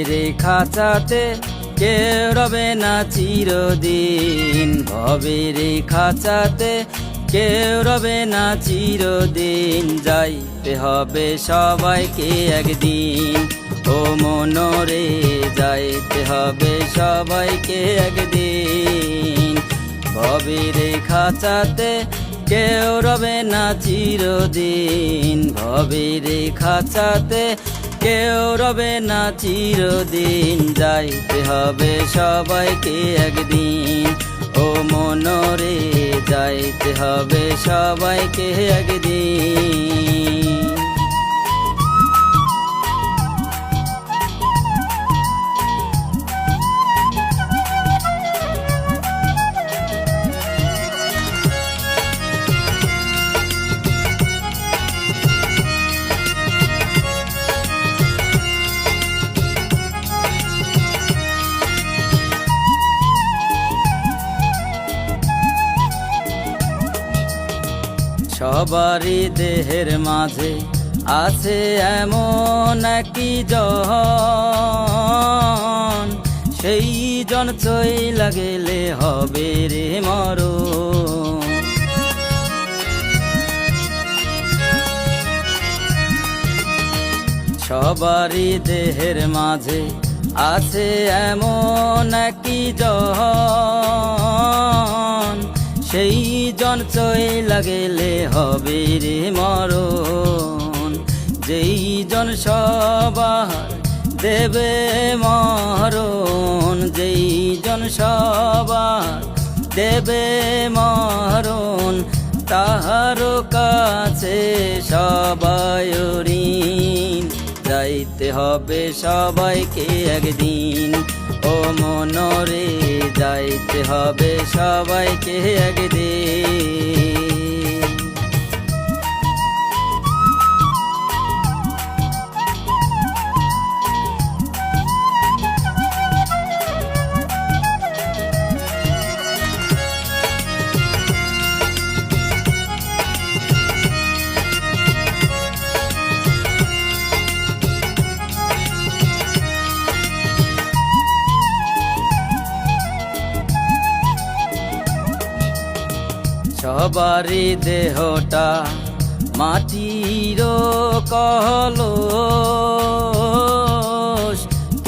ভবের খাঁচাতে কেউ রবে না চিরদিন, ভবের খাঁচাতে কেউ রবে না চিরদিন। যাইতে হবে সবাইকে একদিন, ও মনরে যাইতে হবে সবাইকে একদিন। ভবের খাঁচাতে কেউ রবে না চিরদিন, ভবের খাঁচাতে কেউ রবে না চিরদিন। যাইতে হবে সবাইকে একদিন, ও মনরে যাইতে হবে সবাইকে একদিন। সবারই দেহের মাঝে আছে এমন একটি জন, সেই জন চইলা গেলে হবে রে মরণ। সবারই দেহের মাঝে আছে এমন একটি জন, সেই জন চইলা গেলে হবে রে মরণ। যেই জন সবার দেবে মরণ, যেই জন সবার দেবে মরণ, তাহার কাছে সবাই ঋণ। যাইতে হবে সবাইকে একদিন, ও মনরে যাইতে হবে সবাইকে একদিন। সবারই দেহটা মাটির কলস,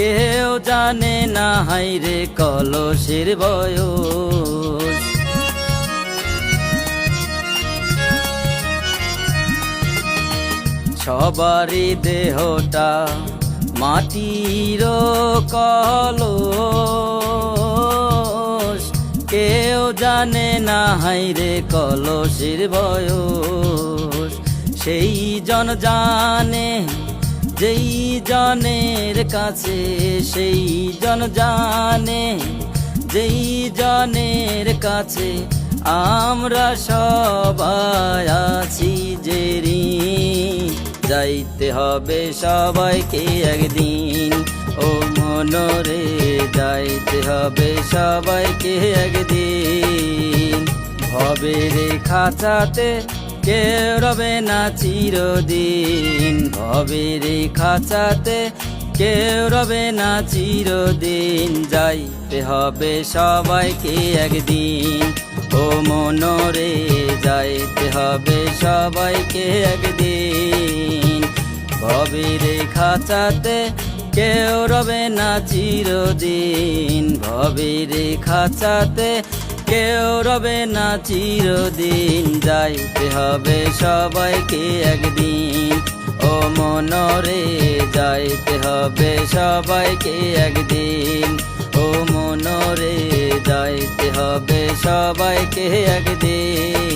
কেউ জানে না হাইরে কলসের বয়স। সবারই দেহটা মাটির কলস, কেউ জানে না হাইরে কলসের বয়স। সেই জন জানে যেই জনের কাছে, সেই জন জানে যেই জনের কাছে আমরা সবাই আছি যে ঋণ। যাইতে হবে সবাইকে একদিন, ও মনরে যাইতে হবে সবাইকে একদিন। ভবের খাঁচাতে কেউ রবে না চিরদিন, ভবের খাঁচাতে কেউ রবে না চিরদিন। যাইতে হবে সবাইকে একদিন, ও মনরে যাইতে হবে সবাইকে একদিন। ভবের খাঁচাতে কেউ রবে না চিরদিন, ভবের খাঁচাতে কেউ রবে না চিরদিন। যাইতে হবে সবাইকে একদিন, ও মনরে যাইতে হবে সবাইকে একদিন, ও মনরে যাইতে হবে সবাইকে একদিন।